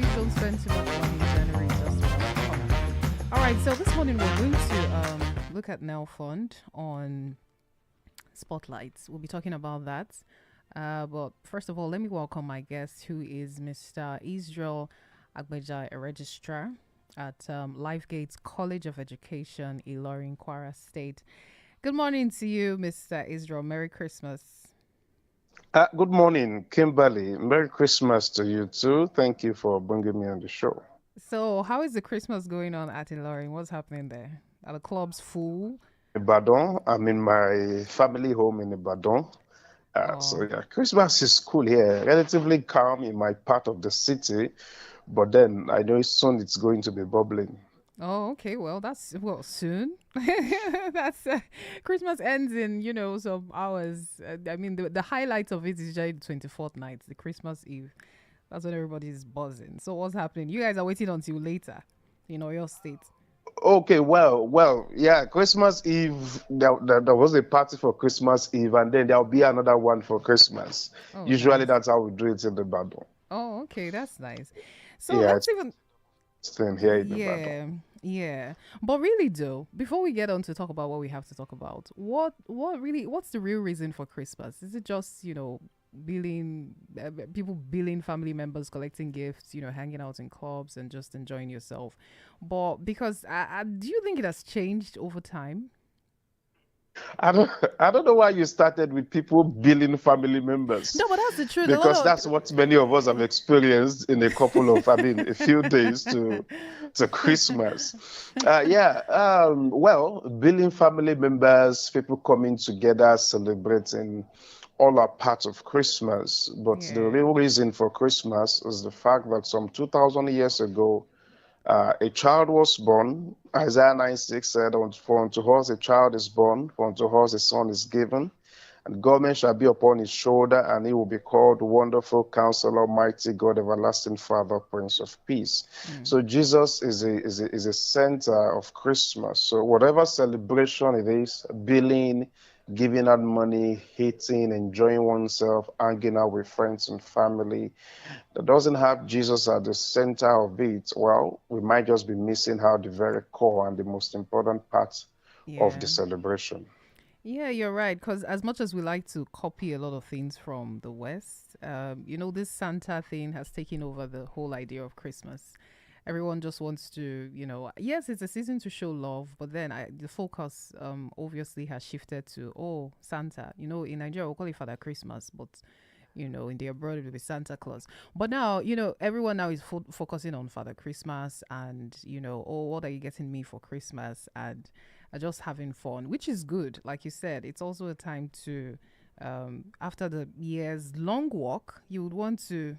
Please don't spend too much money in January just to have fun. All right, so this morning we're going to look at Now Fund on Spotlights. We'll be talking about that. But first of all, let me welcome my guest, who is Mr. Israel Agbeja, a registrar at Lifegates College of Education, Ilorin, Kwara State. Good morning to you, Mr. Israel. Merry Christmas. Good morning, Kimberly. Merry Christmas to you too. Thank you for bringing me on the show. So, how is the Christmas going on at Ilorin? What's happening there? Are the clubs full? Ibadan, I'm in my family home in Ibadan. So Oh, yeah, Christmas is cool here, relatively calm in my part of the city, but then I know soon it's going to be bubbling. oh, okay. Well, that's soon. That's Christmas ends in some hours. I mean, the highlight of it is usually the 24th night, the Christmas Eve. That's when everybody's buzzing. So what's happening? You guys are waiting until later, your state. Okay, yeah, Christmas Eve, there was a party for Christmas Eve, and then there'll be another one for Christmas. Oh, Usually nice. that's how we do it in Ibadan. Oh, okay, that's nice. So Yeah, let's it's even the same here in Ibadan. yeah, yeah. But really though, before we get on to talk about what we have to talk about, what's the real reason for Christmas? Is it just, billing people billing family members, collecting gifts, hanging out in clubs and just enjoying yourself? But because do you think it has changed over time? I don't, I don't know why you started with people billing family members, No, but that's the truth. A lot because of that's what many of us have experienced in a few days to Christmas. Well, billing family members, people coming together, celebrating, all are part of Christmas. But the yeah. real reason for Christmas is the fact that some 2,000 years ago, a child was born. Isaiah 9:6 said, For unto us a child is born, for unto us a son is given, and government shall be upon his shoulder, and he will be called Wonderful Counselor, Mighty God, Everlasting Father, Prince of Peace. Mm. So Jesus is a center of Christmas. So whatever celebration it is, billing, giving out money, eating, enjoying oneself, hanging out with friends and family, that doesn't have Jesus at the center of it, well, we might just be missing out the very core and the most important part of the Yeah. celebration. Yeah, you're right. Because as much as we like to copy a lot of things from the West, this Santa thing has taken over the whole idea of Christmas. Everyone just wants to, yes, it's a season to show love, but then the focus obviously has shifted to, oh, Santa. In Nigeria, we call it Father Christmas, but in the abroad it will be Santa Claus. But now, everyone now is focusing on Father Christmas and, oh, what are you getting me for Christmas? And just having fun, which is good. Like you said, it's also a time to, after the year's long walk, you would want to,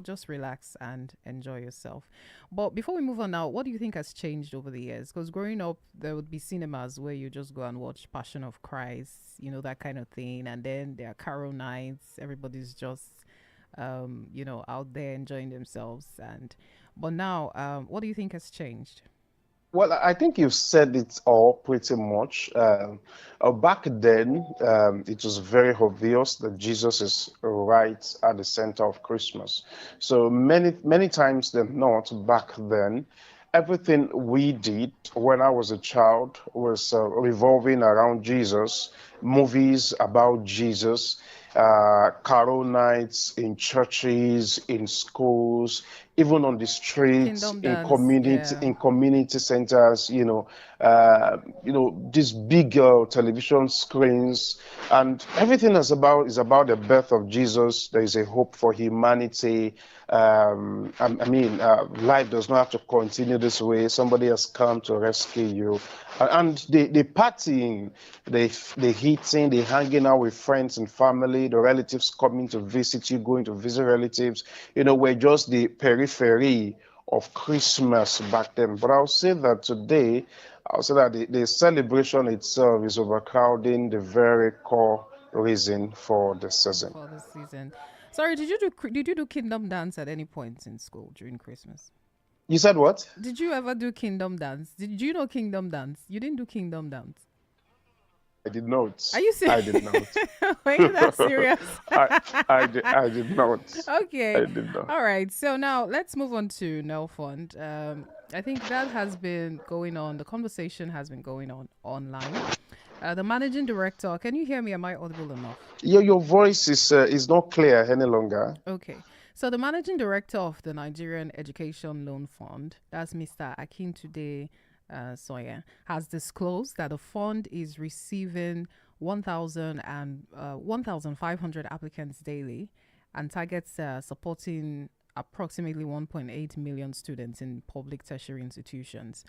just relax and enjoy yourself. But before we move on now, what do you think has changed over the years? Because growing up, there would be cinemas where you just go and watch Passion of Christ, that kind of thing. And then there are carol nights. Everybody's just, out there enjoying themselves. But now, what do you think has changed? Well, I think you've said it all pretty much. Back then, it was very obvious that Jesus is right at the center of Christmas. So many times than not, back then, everything we did when I was a child was revolving around Jesus, movies about Jesus, carol nights in churches, in schools, even on the streets, Kingdom Dance, yeah. in community centers, these big television screens, and everything is about the birth of Jesus. There is a hope for humanity. Life does not have to continue this way. Somebody has come to rescue you. And the partying, the eating, the hanging out with friends and family, the relatives coming to visit you, going to visit relatives, were just the periphery of Christmas back then. But I'll say that the celebration itself is overcrowding the very core reason for the season. For the season. Sorry, did you do Kingdom Dance at any point in school during Christmas? You said what? Did you ever do Kingdom Dance? Did you know Kingdom Dance? You didn't do Kingdom Dance. did not. Are you serious? I did not. Are you that serious? I, I did not. Okay. I did not. All right. So now let's move on to Nel Fund. I think that has been going on. The conversation has been going on online. The managing director, can you hear me? Am I audible enough? Your voice is not clear any longer. Okay. So the managing director of the Nigerian Education Loan Fund, that's Mr. Akintude Soya, has disclosed that the fund is receiving 1,500 applicants daily and targets supporting approximately 1.8 million students in public tertiary institutions.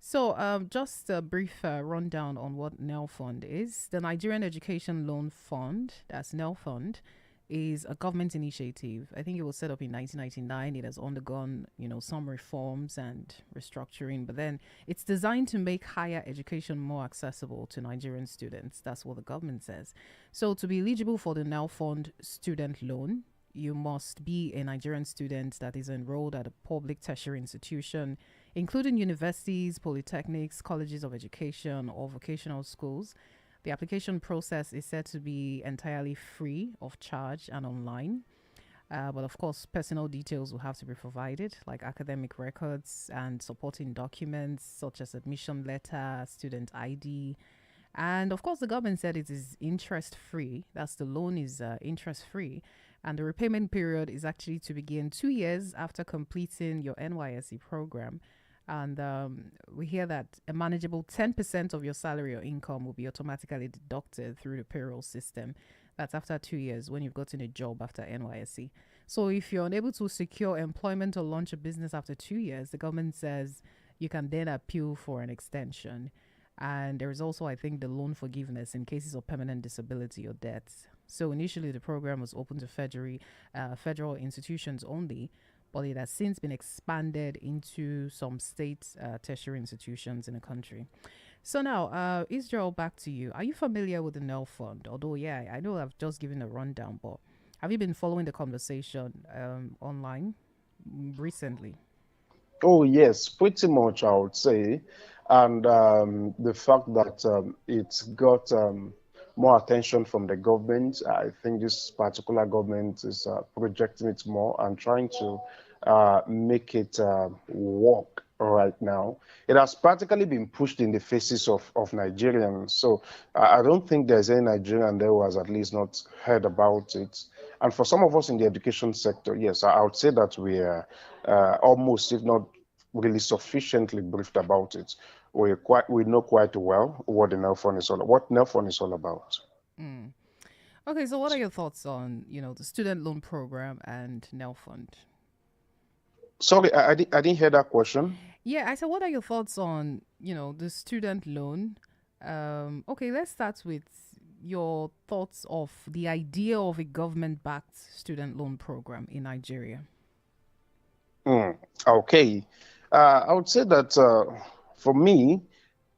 So, just a brief rundown on what NEL Fund is. The Nigerian Education Loan Fund, that's NEL Fund, is a government initiative. I think it was set up in 1999. It has undergone, some reforms and restructuring, but then it's designed to make higher education more accessible to Nigerian students. That's what the government says. So, to be eligible for the NEL Fund student loan, you must be a Nigerian student that is enrolled at a public tertiary institution, including universities, polytechnics, colleges of education, or vocational schools. The application process is said to be entirely free of charge and online. But of course, personal details will have to be provided, like academic records and supporting documents such as admission letter, student ID. And of course, the government said it is interest free. That's the loan is interest free. And the repayment period is actually to begin 2 years after completing your NYSC program. And we hear that a manageable 10% of your salary or income will be automatically deducted through the payroll system. That's after 2 years when you've gotten a job after NYSC. So if you're unable to secure employment or launch a business after 2 years, the government says you can then appeal for an extension. And there is also, I think, the loan forgiveness in cases of permanent disability or death. So initially, the program was open to federal institutions only, but it has since been expanded into some state tertiary institutions in the country. So now, Israel, back to you. Are you familiar with the NEL Fund? Although, yeah, I know I've just given a rundown, but have you been following the conversation online recently? Oh, yes, pretty much, I would say. And the fact that it's got more attention from the government, I think this particular government is projecting it more and trying to make it work right now. It has practically been pushed in the faces of Nigerians. So I don't think there's any Nigerian there who has at least not heard about it. And for some of us in the education sector, yes, I would say that we are almost, if not really sufficiently briefed about it. We know quite well what the NELFON is all about. Mm. Okay, so what are your thoughts on, the student loan program and NEL Fund? Sorry, I didn't hear that question. Yeah, I said, what are your thoughts on, the student loan? Okay, let's start with your thoughts of the idea of a government-backed student loan program in Nigeria. Okay. I would say that for me,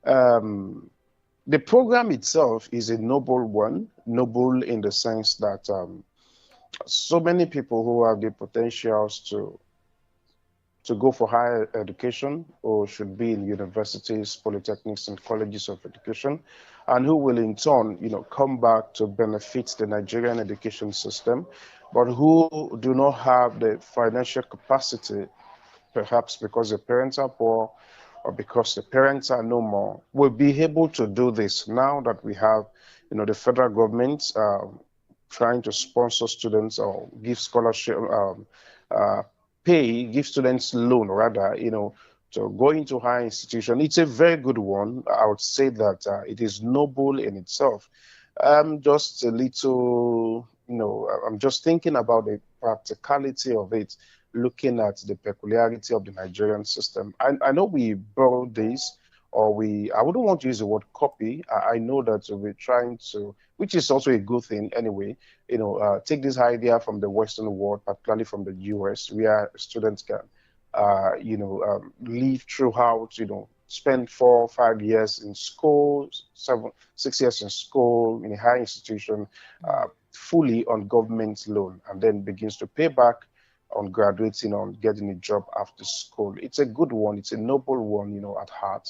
the program itself is a noble one, noble in the sense that so many people who have the potentials to go for higher education or should be in universities, polytechnics, and colleges of education, and who will in turn, come back to benefit the Nigerian education system, but who do not have the financial capacity, perhaps because the parents are poor or because the parents are no more, will be able to do this now that we have, the federal government trying to sponsor students or give scholarship, give students loan rather, to go into higher institution. It's a very good one. I would say that it is noble in itself. Just a little, I'm just thinking about the practicality of it, looking at the peculiarity of the Nigerian system. I know we borrow this, or I wouldn't want to use the word copy. I know that we're trying to, which is also a good thing anyway, take this idea from the Western world, particularly from the US, where students can, live throughout, spend 4 or 5 years in school, 6 years in school, in a higher institution, fully on government loan, and then begins to pay back on graduating, on getting a job after school. It's a good one. It's a noble one, at heart.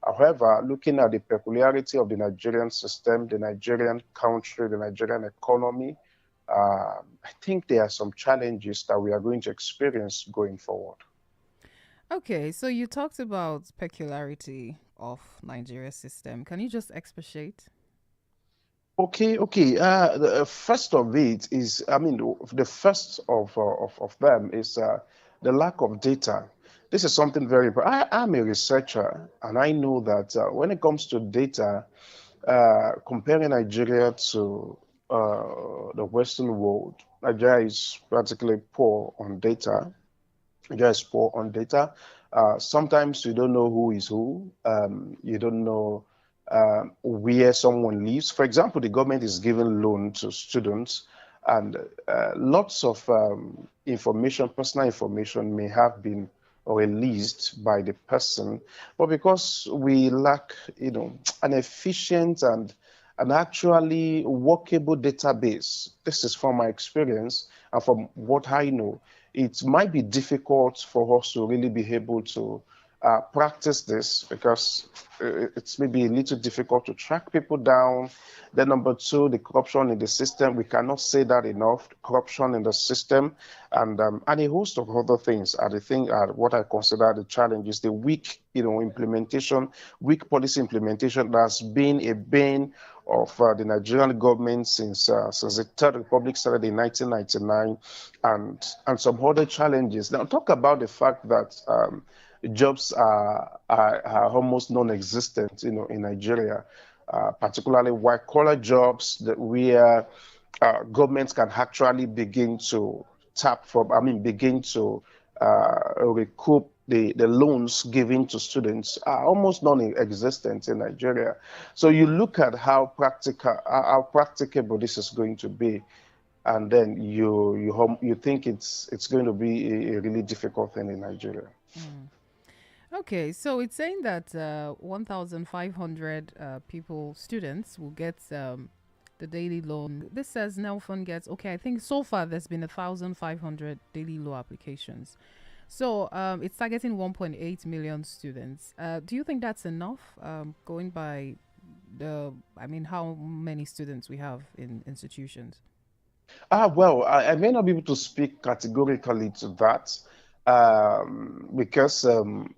However, looking at the peculiarity of the Nigerian system, the Nigerian country, the Nigerian economy, I think there are some challenges that we are going to experience going forward. Okay, so you talked about peculiarity of Nigeria's system. Can you just expatiate? Okay, okay. The first of it is, I mean, the first of them is the lack of data. This is something very important. I'm a researcher, and I know that when it comes to data, comparing Nigeria to the Western world, Nigeria is practically poor on data. Nigeria is poor on data. Sometimes you don't know who is who. You don't know where someone lives. For example, the government is giving loan to students, and lots of information, personal information, may have been released by the person, but because we lack, an efficient and actually workable database, this is from my experience and from what I know, it might be difficult for us to really be able to practice this because it's maybe a little difficult to track people down. Then number two, the corruption in the system. We cannot say that enough. Corruption in the system and a host of other things are the thing are what I consider the challenges, the weak, implementation, weak policy implementation that's been a bane of the Nigerian government since the Third Republic started in 1999, and some other challenges. Now, talk about the fact that jobs are almost non-existent, in Nigeria, particularly white-collar jobs that where governments can actually begin to begin to recoup the loans given to students are almost non-existent in Nigeria. So you look at how practicable this is going to be, and then you think it's going to be a really difficult thing in Nigeria. Mm. Okay, so it's saying that 1,500 students will get the daily loan. This says Nelfund gets, okay, I think so far there's been 1,500 daily loan applications. So it's targeting 1.8 million students. Do you think that's enough, going by how many students we have in institutions? Well, I may not be able to speak categorically to that because,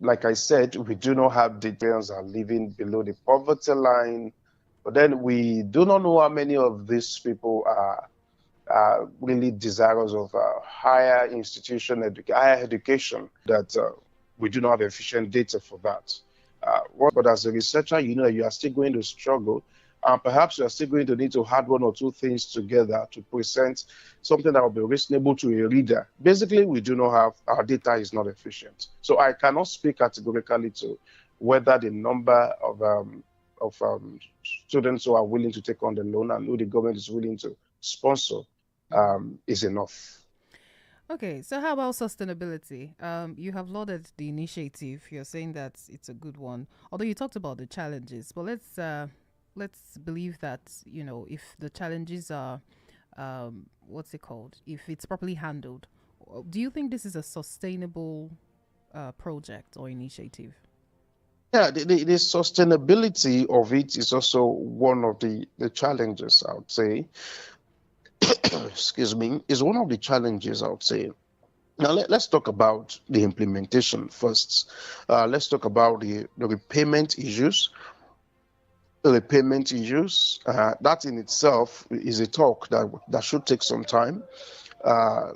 like I said, we do not have details are living below the poverty line, but then we do not know how many of these people are really desirous of higher education. That we do not have efficient data for that. But as a researcher, you are still going to struggle. And perhaps you are still going to need to add one or two things together to present something that will be reasonable to a reader. Basically, we do not have, our data is not efficient. So I cannot speak categorically to whether the number of students who are willing to take on the loan and who the government is willing to sponsor is enough. Okay, so how about sustainability? You have lauded the initiative. You're saying that it's a good one. Although you talked about the challenges, but let's believe that if the challenges are what's it called? If it's properly handled, do you think this is a sustainable project or initiative? Yeah, the sustainability of it is also one of the challenges, I would say. Excuse me, is one of the challenges, I would say. Now, let's talk about the implementation first. Let's talk about the repayment issues. The repayment issues, that in itself is a talk that should take some time. Uh,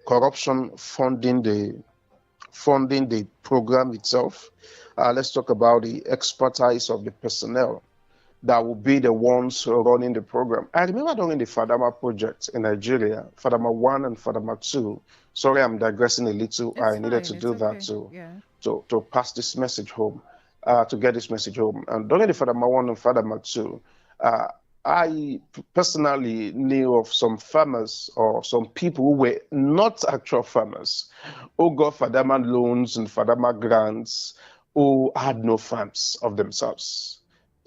Corruption funding the program itself. Let's talk about the expertise of the personnel that will be the ones running the program. I remember during the Fadama project in Nigeria, Fadama 1 and Fadama 2. Sorry, I'm digressing a little. It's I needed fine. to It's do that okay. Yeah. to pass this message home, to get this message home. And during the Fadama 1 and Fadama 2, uh, I personally knew of some farmers or some people who were not actual farmers who got Fadama loans and Fadama grants who had no farms of themselves.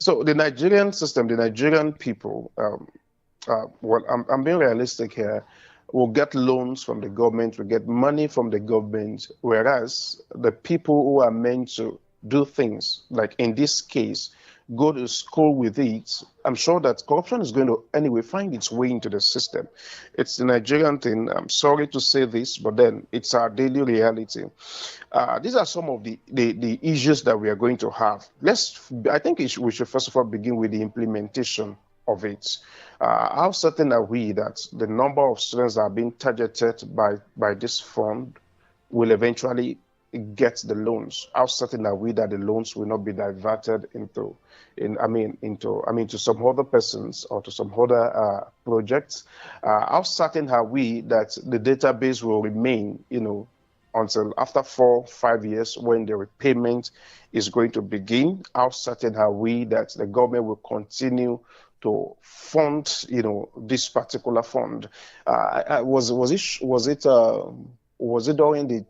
So the Nigerian system, the Nigerian people, well, I'm being realistic here, will get loans from the government, will get money from the government, whereas the people who are meant to do things, like in this case, go to school with it, I'm sure that corruption is going to anyway find its way into the system. It's the Nigerian thing. I'm sorry to say this, but then it's our daily reality. These are some of the issues that we are going to have. I think we should first of all begin with the implementation of it. How certain are we that the number of students that are being targeted by this fund will eventually get the loans? How certain are we that the loans will not be diverted to some other persons or to some other projects? How certain are we that the database will remain, until after 4 5 years when the repayment is going to begin? How certain are we that the government will continue to fund, this particular fund? Was it during the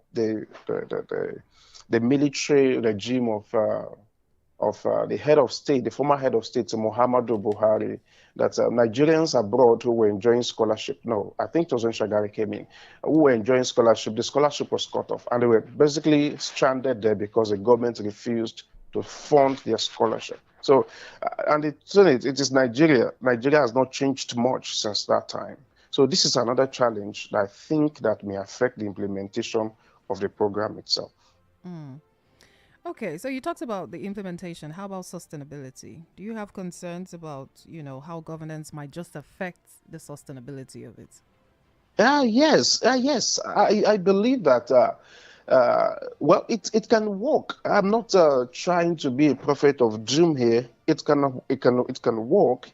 military regime of the head of state, the former head of state, Muhammadu Buhari, that Nigerians abroad who were enjoying scholarship? No, I think it was when Shagari came in, who were enjoying scholarship. The scholarship was cut off, and they were basically stranded there because the government refused to fund their scholarship. So, and it is Nigeria. Nigeria has not changed much since that time. So this is another challenge that I think that may affect the implementation of the program itself. Okay, so you talked about the implementation. How about sustainability? Do you have concerns about, how governance might just affect the sustainability of it? Yes. I believe that. Well, it can work. I'm not trying to be a prophet of doom here. It can work.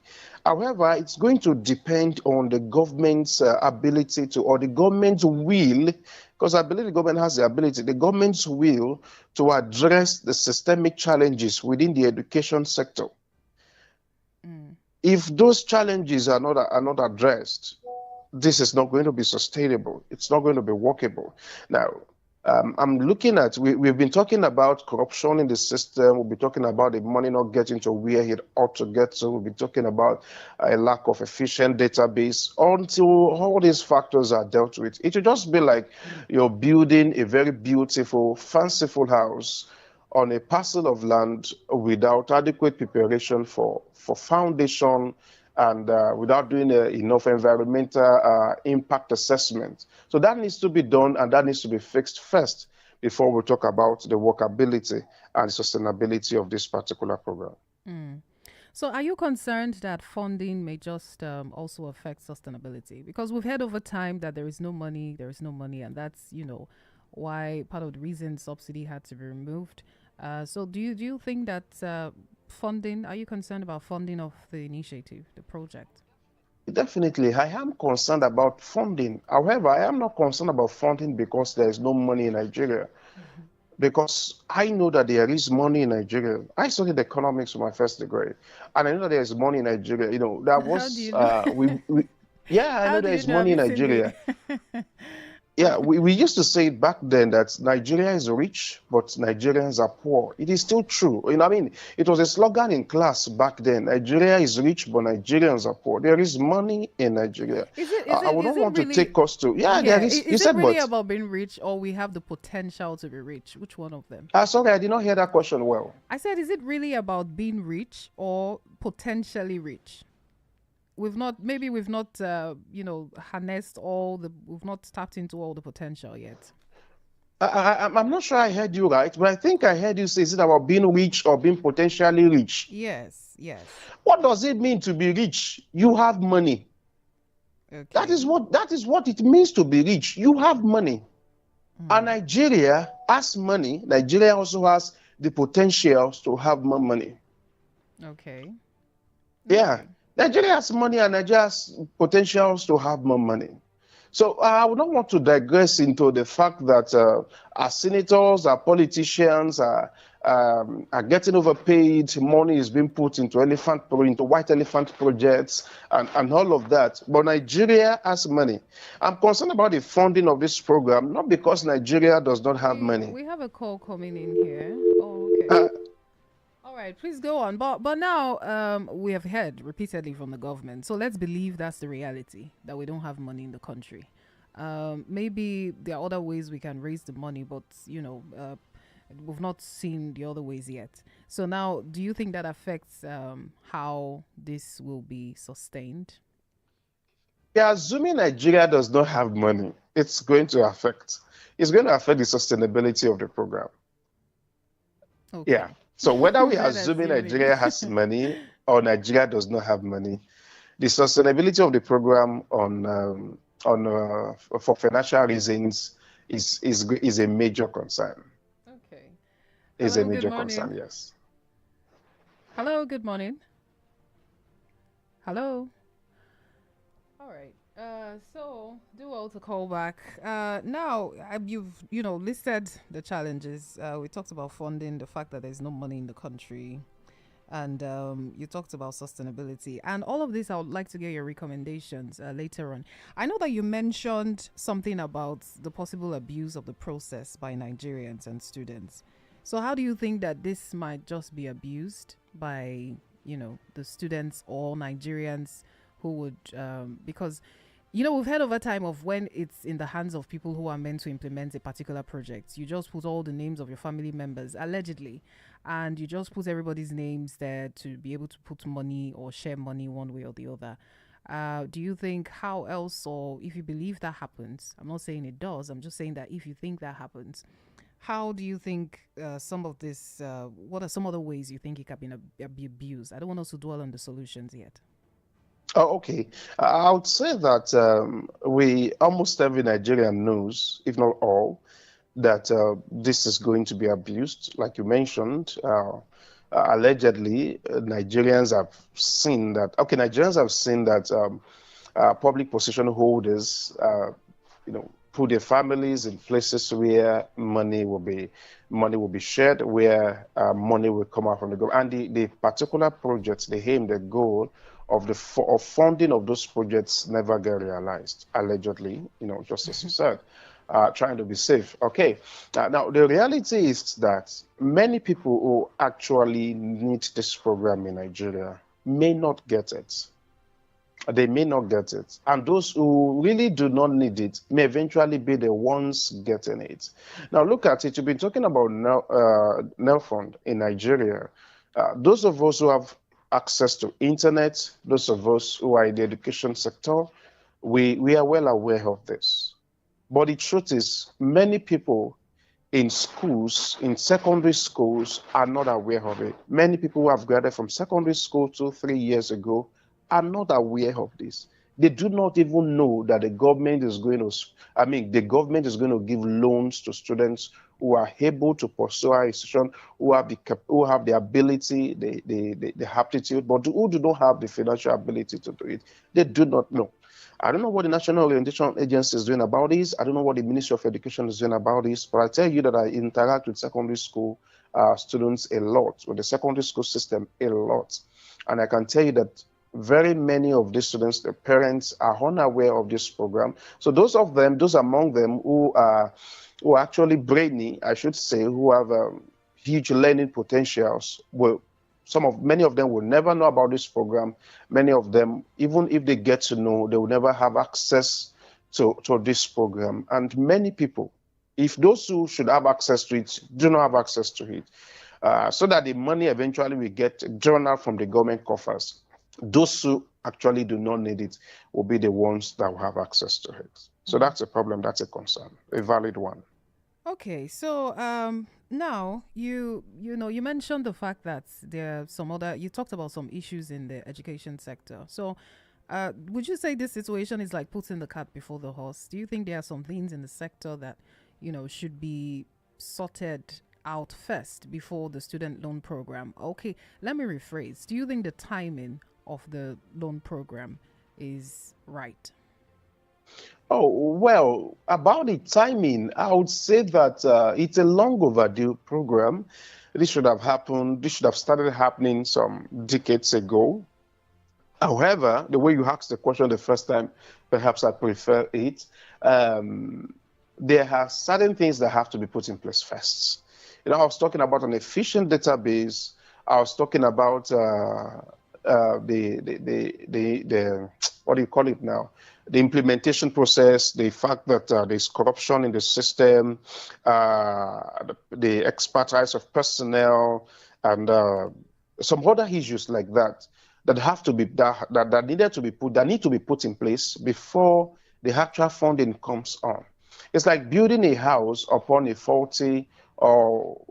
However, it's going to depend on the government's ability to, or the government's will, because I believe the government has the ability, the government's will to address the systemic challenges within the education sector. If those challenges are not addressed, this is not going to be sustainable. It's not going to be workable. Now, I'm looking at, we've been talking about corruption in the system. We'll be talking about the money not getting to where it ought to get to. We'll be talking about a lack of efficient database. Until all these factors are dealt with, it will just be like you're building a very beautiful, fanciful house on a parcel of land without adequate preparation for foundation, and without doing enough environmental impact assessment. So that needs to be done, and that needs to be fixed first before we talk about the workability and sustainability of this particular program. So are you concerned that funding may just also affect sustainability? Because we've heard over time that there is no money, and that's, why part of the reason subsidy had to be removed. So do you think that funding, are you concerned about funding of the initiative, the project? Definitely, I am concerned about funding. However, I am not concerned about funding because there is no money in Nigeria. Because I know that there is money in Nigeria. I studied economics for my first degree, and I know that there is money in Nigeria. That How do was you know? yeah, I know How do there you is know? Have money in you seen the? Nigeria. Yeah, we used to say it back then that Nigeria is rich, but Nigerians are poor. It is still true. It was a slogan in class back then. Nigeria is rich, but Nigerians are poor. There is money in Nigeria. Is it I would not want to really? take us to, yeah, there Yeah, is. You is it said, really but, about being rich, or we have the potential to be rich? Which one of them? sorry, I did not hear that question well. I said, is it really about being rich or potentially rich? We've not harnessed we've not tapped into all the potential yet. I'm not sure I heard you right, but I think I heard you say, is it about being rich or being potentially rich? Yes. What does it mean to be rich? You have money. That Okay. is what it means to be rich. You have money. And Nigeria has money. Nigeria also has the potentials to have more money. Okay. Yeah. Okay. Nigeria has money, and Nigeria has potentials to have more money. So I would not want to digress into the fact that our senators, our politicians are getting overpaid. Money is being put into white elephant projects and all of that. But Nigeria has money. I'm concerned about the funding of this program, not because Nigeria does not have money. We have a call coming in here. Oh, okay. Uh, All right, please go on. But now we have heard repeatedly from the government. So let's believe that's the reality, that we don't have money in the country. Maybe there are other ways we can raise the money, but We've not seen the other ways yet. So now, do you think that affects how this will be sustained? Yeah, assuming Nigeria does not have money, it's going to affect the sustainability of the program. Yeah. Okay. So whether You we are said assuming assuming. Nigeria has money or Nigeria does not have money, the sustainability of the program for financial reasons is a major concern. Okay. Is a Hello, good major morning. concern, yes. Hello, good morning. Hello. All right. So do well to call back. Now you've listed the challenges. We talked about funding, the fact that there's no money in the country, and you talked about sustainability, and all of this. I would like to get your recommendations later on. I know that you mentioned something about the possible abuse of the process by Nigerians and students. So how do you think that this might just be abused by the students or Nigerians who would because we've heard over time of when it's in the hands of people who are meant to implement a particular project. You just put all the names of your family members, allegedly, and you just put everybody's names there to be able to put money or share money one way or the other. Do you think how else, or if you believe that happens? I'm not saying it does. I'm just saying that if you think that happens, how do you think some of this? What are some other ways you think it can be abused? I don't want us to dwell on the solutions yet. Oh, okay. I would say that we almost every Nigerian knows, if not all, that this is going to be abused. Like you mentioned, allegedly, Nigerians have seen that. Okay, Nigerians have seen that public position holders, put their families in places where money will be shared, where money will come out from the government, and the particular projects, the aim, the goal of funding of those projects never get realized. Allegedly, just as you said. Trying to be safe. Okay. Now, the reality is that many people who actually need this program in Nigeria may not get it. They may not get it. And those who really do not need it may eventually be the ones getting it. Now, look at it. You've been talking about Nelfund in Nigeria. Those of us who have access to internet, those of us who are in the education sector, we are well aware of this. But the truth is, many people in schools, in secondary schools, are not aware of it. Many people who have graduated from secondary school 2, 3 years ago are not aware of this. They do not even know that the government is going to give loans to students who are able to pursue our institution, who have the ability, the aptitude, but who do not have the financial ability to do it. They do not know. I don't know what the National Orientation Agency is doing about this. I don't know what the Ministry of Education is doing about this, but I tell you that I interact with secondary school students a lot, with the secondary school system a lot. And I can tell you that very many of these students, their parents are unaware of this program. So those among them who are actually brainy, I should say, who have huge learning potentials, many of them will never know about this program. Many of them, even if they get to know, they will never have access to this program. And many people, if those who should have access to it do not have access to it, so that the money eventually will get drawn out from the government coffers, those who actually do not need it will be the ones that will have access to it. So that's a problem, that's a concern, a valid one. Okay, so now you mentioned the fact that there are some other, you talked about some issues in the education sector. So would you say this situation is like putting the cart before the horse? Do you think there are some things in the sector that should be sorted out first before the student loan program? Okay, let me rephrase. Do you think the timing of the loan program is right? Oh, well, about the timing, I would say that it's a long overdue program. This should have started happening some decades ago. However, the way you asked the question the first time, perhaps I prefer it. There are certain things that have to be put in place first. I was talking about an efficient database. I was talking about the what do you call it now? the implementation process, the fact that there's corruption in the system, the expertise of personnel, and some other issues like that that have to be that needed to be put that need to be put in place before the actual funding comes on. It's like building a house upon a faulty or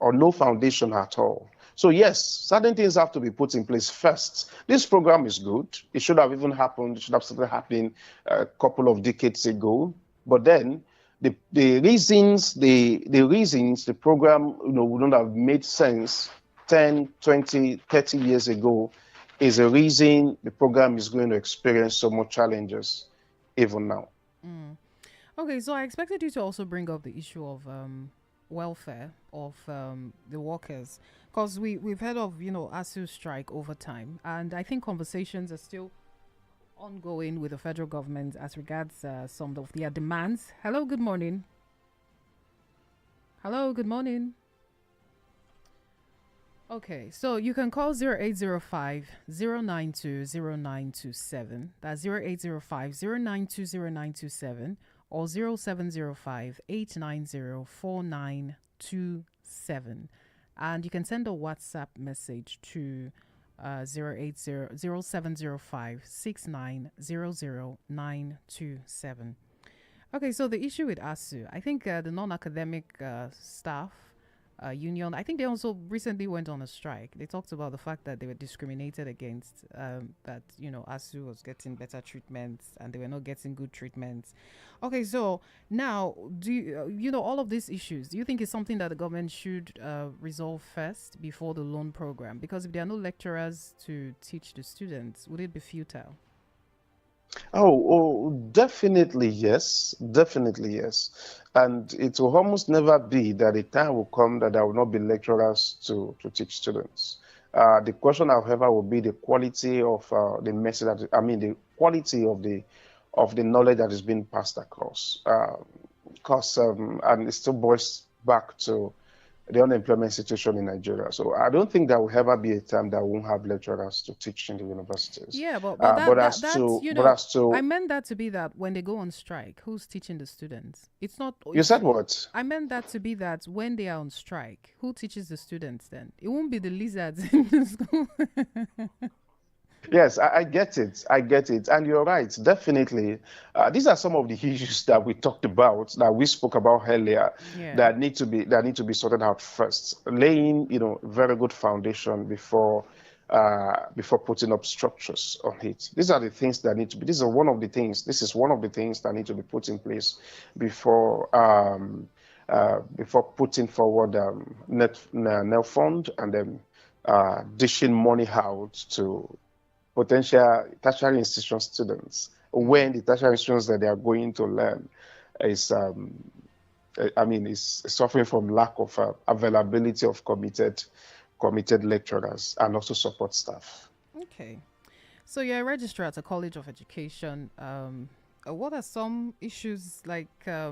no foundation at all. So yes, certain things have to be put in place first. This program is good. It should have even happened. It should have started happening a couple of decades ago. But then the reasons the program wouldn't have made sense 10, 20, 30 years ago is a reason the program is going to experience so much challenges even now. Okay, so I expected you to also bring up the issue of welfare of the workers, because we've heard of ASU strike over time, and I think conversations are still ongoing with the federal government as regards some of their demands. Hello, good morning. Hello, good morning. Okay, so you can call 0805 092 0927. That's 0805 092 0927 or 0705 890 4927. And you can send a WhatsApp message to 0705 6900927. Okay, so the issue with ASU, I think the non-academic staff union, I think they also recently went on a strike. They talked about the fact that they were discriminated against, that ASU was getting better treatments and they were not getting good treatments. Okay, so now do you all of these issues, do you think it's something that the government should resolve first before the loan program? Because if there are no lecturers to teach the students, would it be futile? Oh, definitely yes. Definitely yes. And it will almost never be that a time will come that there will not be lecturers to teach students. The question, however, will be the quality of the message the quality of the knowledge that is being passed across. And it still boils back to the unemployment situation in Nigeria. So I don't think there will ever be a time that won't have lecturers to teach in the universities. Yeah, but But as to I meant that to be that when they go on strike, who's teaching the students? It's not. you said what? I meant that to be that when they are on strike, who teaches the students then? It won't be the lizards in the school. Yes, I get it. I get it. And you're right, definitely. These are some of the issues that we talked about, that we spoke about earlier, Yeah. that need to be sorted out first. Laying, very good foundation before putting up structures on it. These are the things that need to be. This is one of the things that need to be put in place before putting forward NEL fund and then dishing money out to potential tertiary institution students when the tertiary institutions that they are going to learn is suffering from lack of availability of committed lecturers and also support staff. Okay. So you're a registrar at a college of education. What are some issues like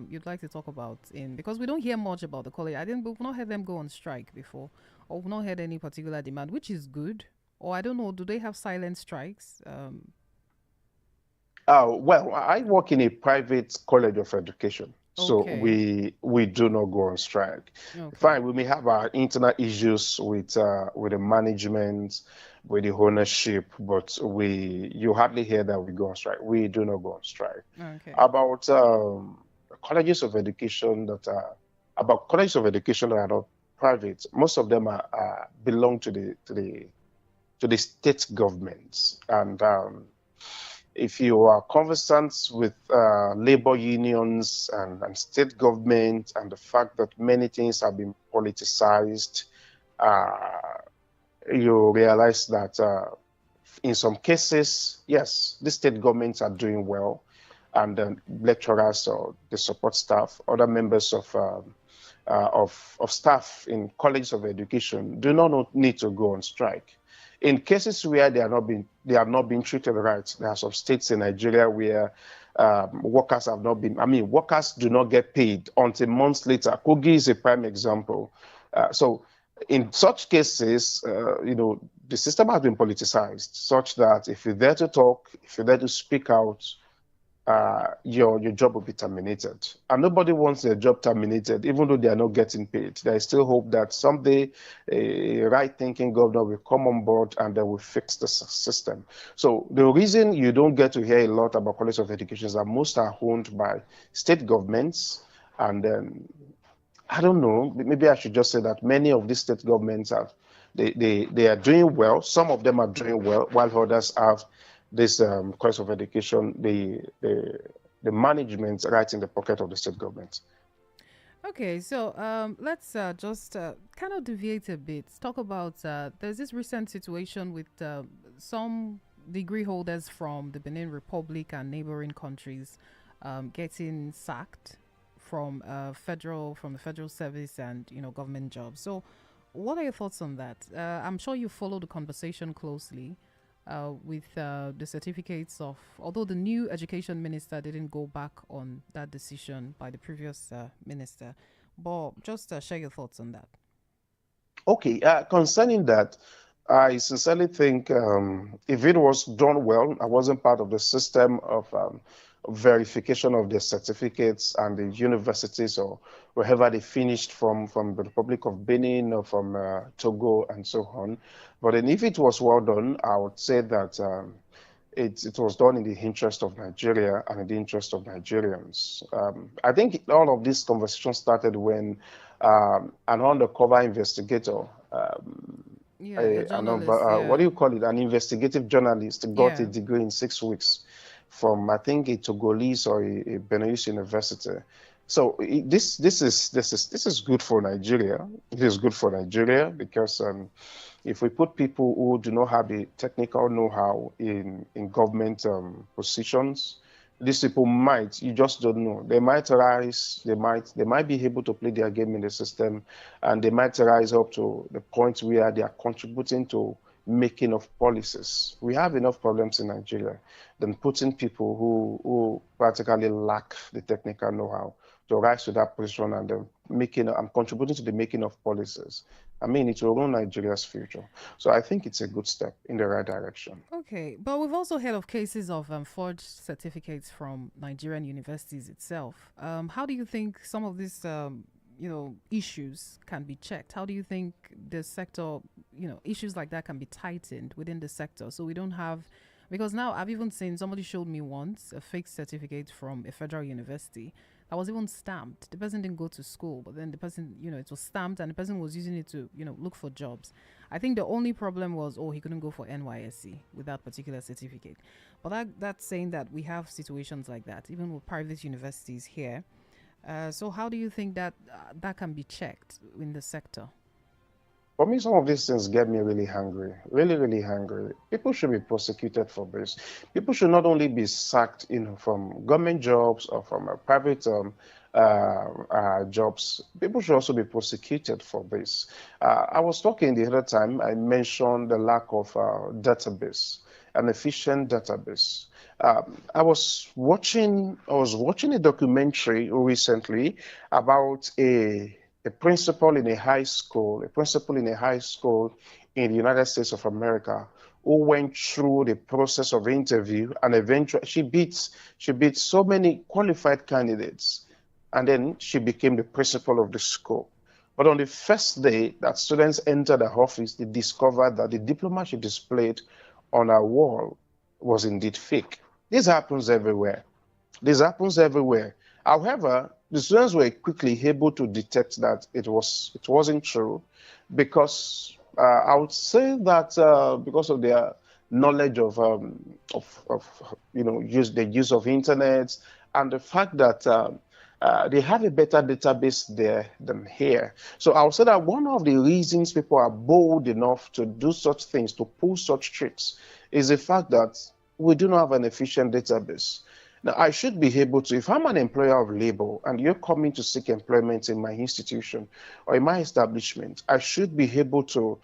you'd like to talk about because we don't hear much about the college. We've not heard them go on strike before, or we've not heard any particular demand, which is good. Or I don't know, do they have silent strikes? Well, I work in a private college of education, so Okay. we do not go on strike. Okay. Fine, we may have our internal issues with the management, with the ownership, but you hardly hear that we go on strike. We do not go on strike. Okay. About colleges of education that are not private, most of them belong to the state governments. And if you are conversant with labor unions and state government and the fact that many things have been politicized, you realize that in some cases, yes, the state governments are doing well, and the lecturers or the support staff, other members of staff in colleges of education do not need to go on strike. In cases where they are not being treated right, there are some states in Nigeria where workers workers do not get paid until months later. Kogi is a prime example. So in such cases, the system has been politicized such that if you're there to talk, if you're there to speak out, your job will be terminated. And nobody wants their job terminated, even though they are not getting paid. There is still hope that someday a right-thinking governor will come on board and they will fix the system. So the reason you don't get to hear a lot about colleges of education is that most are owned by state governments. And I don't know, maybe I should just say that many of these state governments have they are doing well. Some of them are doing well, while others have this course of education, the management right in the pocket of the state government. Okay, so let's just kind of deviate a bit. Talk about there's this recent situation with some degree holders from the Benin Republic and neighboring countries getting sacked from the federal service and government jobs. So, what are your thoughts on that? I'm sure you follow the conversation closely with the certificates of, although the new education minister didn't go back on that decision by the previous minister, but just share your thoughts on that. Okay, concerning that, I sincerely think if it was done well, I wasn't part of the system of verification of the certificates and the universities or wherever they finished from the Republic of Benin or from Togo and so on. But then if it was well done, I would say that it was done in the interest of Nigeria and in the interest of Nigerians. I think all of this conversation started when an undercover investigator, Yeah, a journalist. what do Yeah, you call it? An investigative journalist got a yeah. degree in 6 weeks from, I think, a Togolese or a Benin university. So this is good for Nigeria. It is good for Nigeria because if we put people who do not have the technical know-how in government positions, these people might, you just don't know. They might rise, they might be able to play their game in the system, and they might rise up to the point where they are contributing to making of policies. We have enough problems in Nigeria than putting people who practically lack the technical know-how to rise to that position and making and contributing to the making of policies. I mean, it will ruin Nigeria's future. So I think it's a good step in the right direction. Okay, but we've also heard of cases of forged certificates from Nigerian universities itself. How do you think some of these, issues can be checked? How do you think the sector, issues like that can be tightened within the sector so we don't have, because now I've even seen somebody showed me once a fake certificate from a federal university that was even stamped. The person didn't go to school, but then the person, it was stamped and the person was using it to, look for jobs. I think the only problem was, oh, he couldn't go for NYSC with that particular certificate. But that's saying that we have situations like that, even with private universities here. So how do you think that that can be checked in the sector? For me, some of these things get me really hungry, really, really hungry. People should be prosecuted for this. People should not only be sacked, from government jobs or from private jobs. People should also be prosecuted for this. I was talking the other time. I mentioned the lack of database, an efficient database. I was watching a documentary recently about a principal in a high school in the United States of America who went through the process of interview and eventually she beat so many qualified candidates, and then she became the principal of the school. But on the first day that students entered the office, they discovered that the diploma she displayed on her wall was indeed fake. This happens everywhere. This happens everywhere. However, the students were quickly able to detect that it wasn't true because I would say that because of their knowledge of the use of internet and the fact that they have a better database there than here. So I would say that one of the reasons people are bold enough to do such things, to pull such tricks, is the fact that we do not have an efficient database. Now, I should be able to, if I'm an employer of labor and you're coming to seek employment in my institution or in my establishment, I should be able to,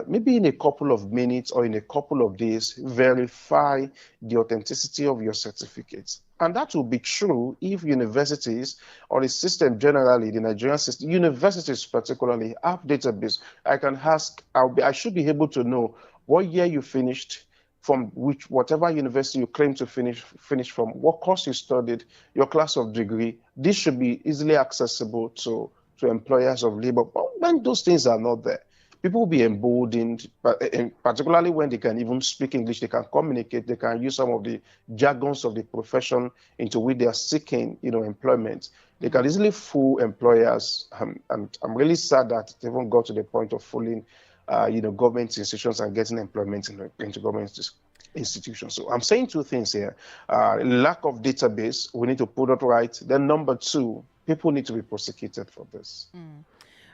maybe in a couple of minutes or in a couple of days, verify the authenticity of your certificates. And that will be true if universities or the system generally, the Nigerian system, universities particularly, have database. I can ask, I should be able to know what year you finished, from which whatever university you claim to finish from, what course you studied, your class of degree. This should be easily accessible to employers of labor. But when those things are not there, people will be emboldened, but particularly when they can even speak English, they can communicate, they can use some of the jargons of the profession into which they are seeking, employment. They can easily fool employers, and I'm really sad that it even got to the point of fooling, government institutions and getting employment into government institutions. So I'm saying two things here: lack of database, we need to put it right. Then number two, people need to be prosecuted for this.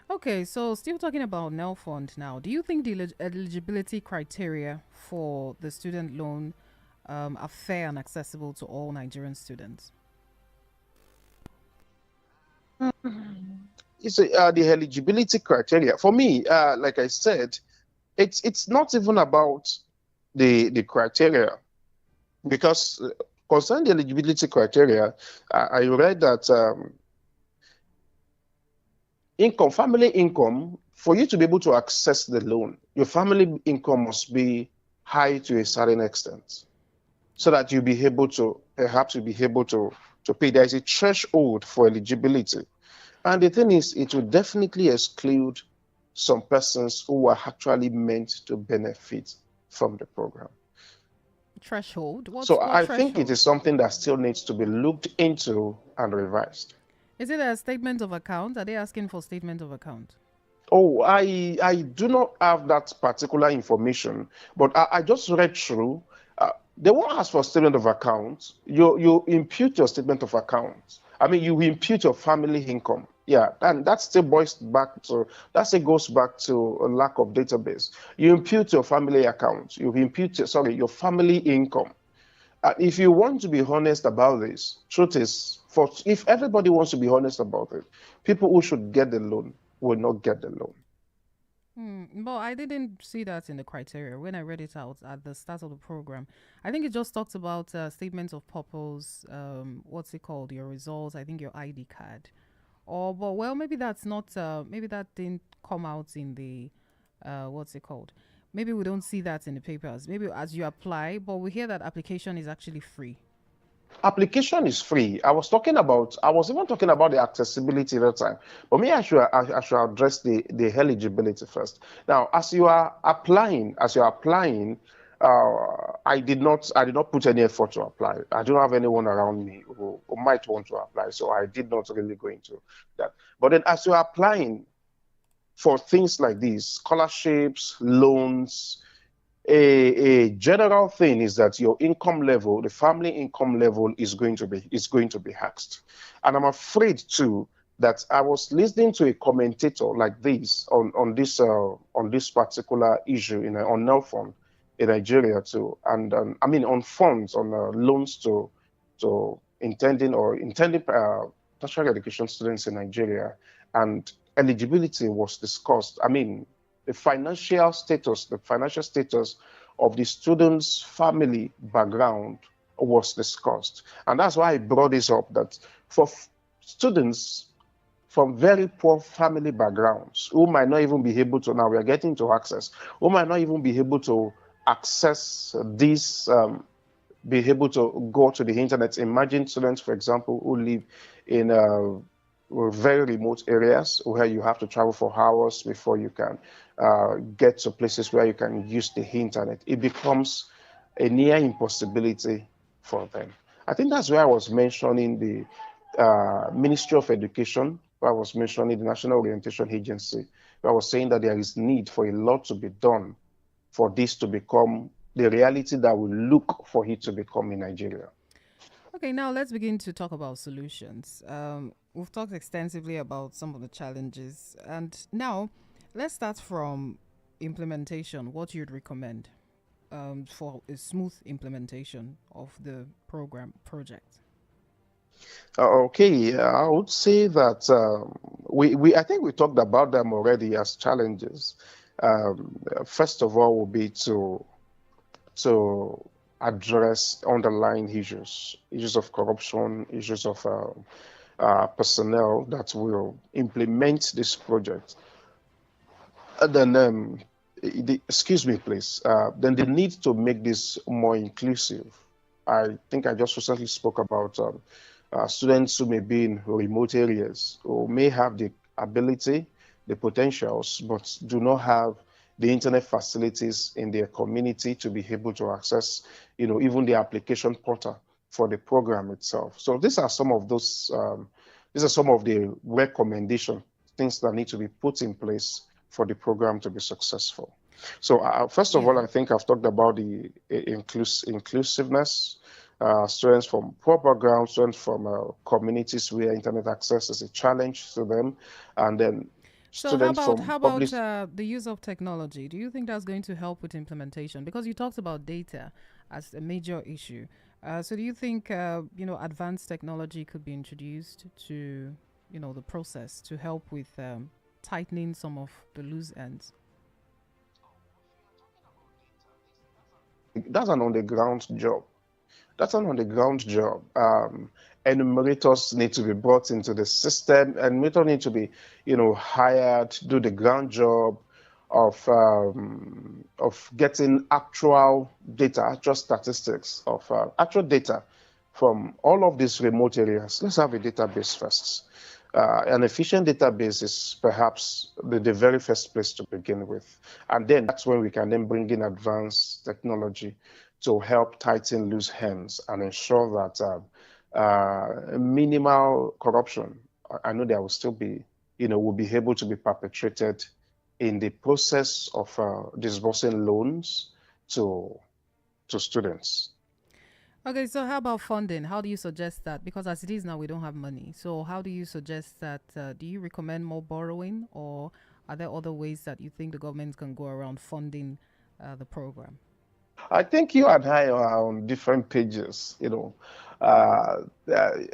Okay, so still talking about NELFund now. Do you think the eligibility criteria for the student loan are fair and accessible to all Nigerian students? It's the eligibility criteria for me. Like I said, it's not even about the criteria, because concerning the eligibility criteria, I read that family income, for you to be able to access the loan, your family income must be high to a certain extent, so that you'll be able to pay. There is a threshold for eligibility. And the thing is, it will definitely exclude some persons who are actually meant to benefit from the program. Threshold? So I think it is something that still needs to be looked into and revised. Is it a statement of account? Are they asking for statement of account? Oh, I do not have that particular information, but I just read through. They won't ask for statement of account. You impute your statement of account. I mean, you impute your family income. Yeah, and that still goes back to a lack of database. You impute your family account. You impute your family income. If you want to be honest about this, truth is, if everybody wants to be honest about it, people who should get the loan will not get the loan. But I didn't see that in the criteria when I read it out at the start of the program. I think it just talks about statements of purpose, what's it called, your results, I think your ID card. But maybe that's not, maybe that didn't come out in the, what's it called? Maybe we don't see that in the papers. Maybe as you apply, but we hear that application is actually free. Application is free. I was even talking about the accessibility that time. But I should address the eligibility first. Now, as you are applying, I did not put any effort to apply. I don't have anyone around me who might want to apply, so I did not really go into that. But then as you are applying for things like these, scholarships, loans, a general thing is that your income level, the family income level, is going to be hacked. And I'm afraid too that I was listening to a commentator like this on this particular issue on NELFund in Nigeria too, and on funds, on loans to intending tertiary education students in Nigeria, and eligibility was discussed. The financial status of the student's family background was discussed. And that's why I brought this up, that for students from very poor family backgrounds who might not even be able to, now we are getting to access, who might not even be able to access this, be able to go to the internet. Imagine students, for example, who live in very remote areas where you have to travel for hours before you can get to places where you can use the internet. It becomes a near impossibility for them. I think that's where I was mentioning the Ministry of Education, where I was mentioning the National Orientation Agency, where I was saying that there is need for a lot to be done for this to become the reality that we look for it to become in Nigeria. Okay, now let's begin to talk about solutions. We've talked extensively about some of the challenges, and now let's start from implementation. What you'd recommend for a smooth implementation of the project? Okay, I would say that I think we talked about them already as challenges. First of all, will be to address underlying issues of corruption, issues of personnel that will implement this project. And then excuse me, please, then they need to make this more inclusive. I think I just recently spoke about students who may be in remote areas or may have the ability, the potentials, but do not have the internet facilities in their community to be able to access, even the application portal for the program itself. So these are some of the recommendation things that need to be put in place for the program to be successful. So first of all, Yeah. I think I've talked about the inclusiveness, students from poor backgrounds, students from communities where internet access is a challenge to them, and then So how students about from public. the use of technology? Do you think that's going to help with implementation? Because you talked about data as a major issue. So do you think advanced technology could be introduced to the process to help with tightening some of the loose ends? That's an on-the-ground job. That's an on-the-ground job. Enumerators need to be brought into the system. Enumerators need to be, hired, do the ground job of getting actual data, actual statistics of actual data from all of these remote areas. Let's have a database first. An efficient database is perhaps the very first place to begin with. And then that's when we can then bring in advanced technology to help tighten loose ends and ensure that minimal corruption, I know there will still be, will be able to be perpetrated in the process of disbursing loans to students. Okay, so how about funding? How do you suggest that? Because as it is now, we don't have money. So how do you suggest that? Do you recommend more borrowing, or are there other ways that you think the government can go around funding the program? I think you and I are on different pages, uh,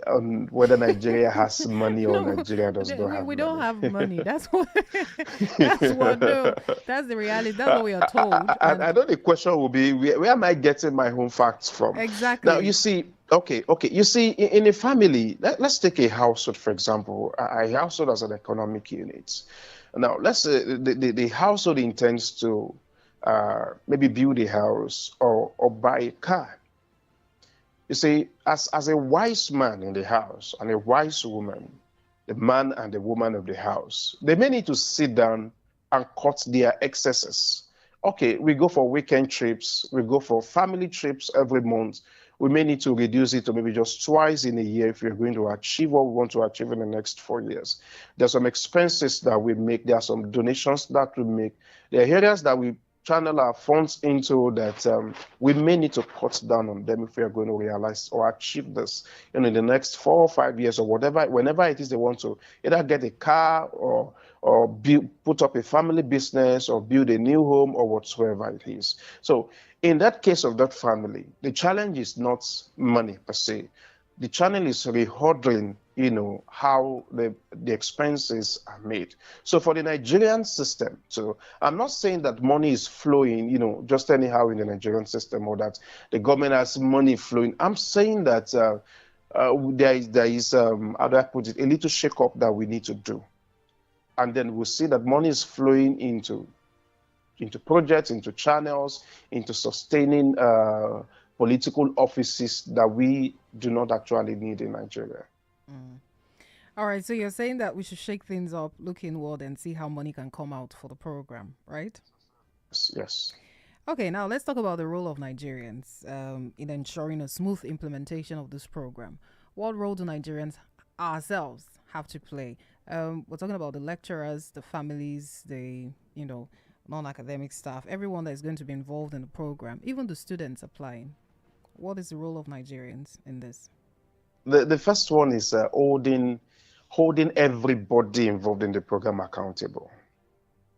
on whether Nigeria has money or No, Nigeria does not have we don't money. have money. That's what that's what no, that's the reality. That's what we are told. I And know the question will be, where am I getting my home facts from? Now, you exactly. see, okay, you see, in a family, let's take a household, for example. A household as an economic unit. Now, let's say the household intends to maybe build a house or buy a car. You see, as a wise man in the house and a wise woman, the man and the woman of the house, they may need to sit down and cut their excesses. Okay, we go for weekend trips, we go for family trips every month. We may need to reduce it to maybe just twice in a year if we're going to achieve what we want to achieve in the next 4 years. There's some expenses that we make, there are some donations that we make. There are areas that we channel our funds into that we may need to cut down on them if we are going to realize or achieve this in the next 4 or 5 years or whatever, whenever it is they want to either get a car or put up a family business or build a new home or whatsoever it is. So in that case of that family, the challenge is not money per se. The challenge is reordering, how the expenses are made. So for the Nigerian system, so I'm not saying that money is flowing, just anyhow in the Nigerian system or that the government has money flowing. I'm saying that there is how do I put it, a little shake up that we need to do. And then we'll see that money is flowing into projects, into channels, into sustaining political offices that we do not actually need in Nigeria. Mm. All right, so you're saying that we should shake things up, look inward, and see how money can come out for the program, right? Yes, yes. Okay, now let's talk about the role of Nigerians in ensuring a smooth implementation of this program. What role do Nigerians ourselves have to play? We're talking about the lecturers, the families, the non-academic staff, everyone that is going to be involved in the program, even the students applying. What is the role of Nigerians in this? The first one is holding everybody involved in the program accountable.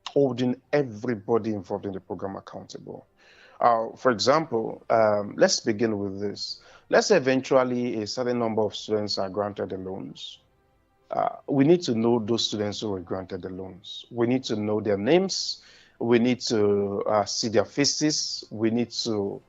Holding everybody involved in the program accountable. For example, let's begin with this. Let's say eventually a certain number of students are granted the loans. We need to know those students who were granted the loans. We need to know their names. We need to see their faces. We need to,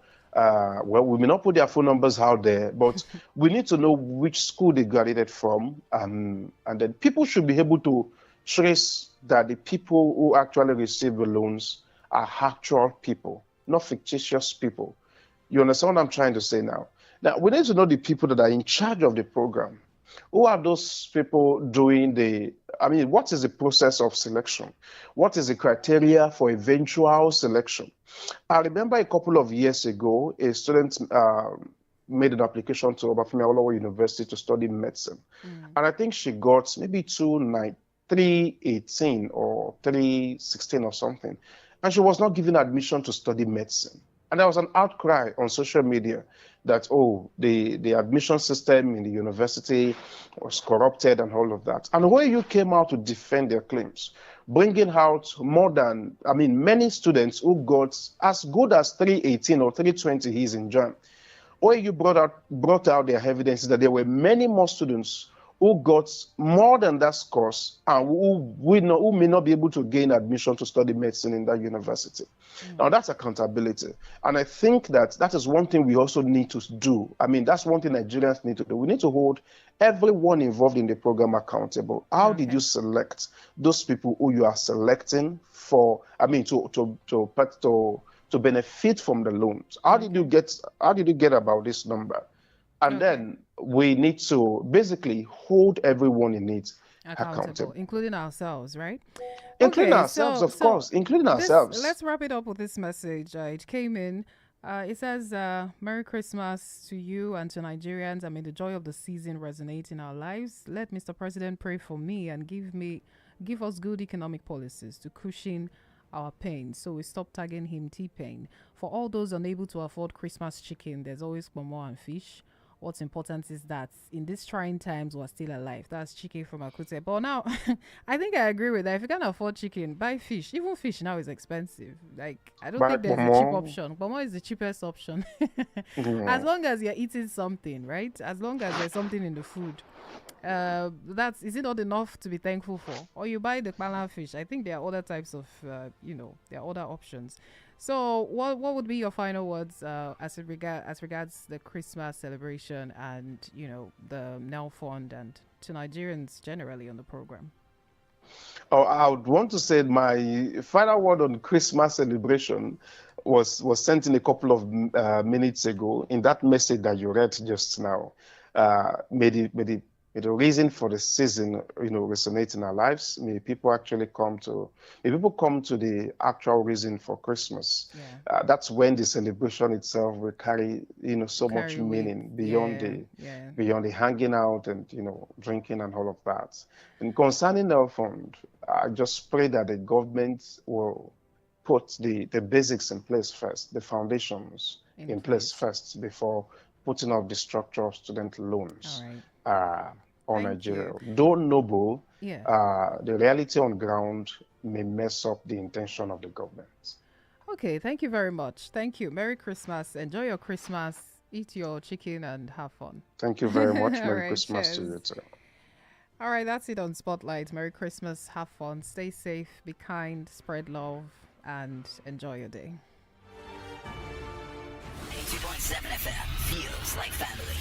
we may not put their phone numbers out there, but we need to know which school they graduated from. And then people should be able to trace that the people who actually received the loans are actual people, not fictitious people. You understand what I'm trying to say now? Now, we need to know the people that are in charge of the program. Who are those people doing what is the process of selection? What is the criteria for eventual selection? I remember a couple of years ago, a student made an application to Obafemi Awolowo University to study medicine. And I think she got maybe 318 or 316 or something. And she was not given admission to study medicine. And there was an outcry on social media that, oh, the admission system in the university was corrupted and all of that. And OAU came out to defend their claims, bringing out many students who got as good as 318 or 320 is in JAMB. OAU brought out their evidence that there were many more students who got more than that scores and who may not be able to gain admission to study medicine in that university. Now, that's accountability. And I think that is one thing we also need to do. I mean, that's one thing Nigerians need to do. We need to hold everyone involved in the program accountable. How did you select those people who you are selecting for, to benefit from the loans? How did you get about this number? And then we need to basically hold everyone in it accountable, including ourselves, right? Including ourselves, of course, including ourselves. Let's wrap it up with this message. It came in. It says, Merry Christmas to you and to Nigerians. May the joy of the season resonate in our lives. Let Mr. President pray for me and give us good economic policies to cushion our pain, so we stop tagging him T-Pain. For all those unable to afford Christmas chicken, there's always momo and fish. What's important is that in these trying times, we're still alive. That's chicken from Akute. But now, I think I agree with that. If you can't afford chicken, buy fish. Even fish now is expensive. Like, I don't think there's a cheap option. Momo is the cheapest option. As long as you're eating something, right? As long as there's something in the food. Is it not enough to be thankful for? Or you buy the kpala fish. I think there are other types of, there are other options. So what would be your final words as regards the Christmas celebration and, the Now Fund and to Nigerians generally on the program? Oh, I would want to say my final word on Christmas celebration was sent in a couple of minutes ago in that message that you read just now. May the reason for the season, resonate in our lives. May people come to the actual reason for Christmas. Yeah. That's when the celebration itself will carry, much meaning beyond the hanging out and, drinking and all of that. And concerning the fund, I just pray that the government will put the basics in place first, the foundations in place first before putting up the structure of student loans. All right. On Nigeria. Though noble, the reality on ground may mess up the intention of the government. Okay, thank you very much. Thank you. Merry Christmas. Enjoy your Christmas. Eat your chicken and have fun. Thank you very much. Merry Christmas to you too. All right, that's it on Spotlight. Merry Christmas. Have fun. Stay safe. Be kind. Spread love. And enjoy your day. 82.7 FM feels like family.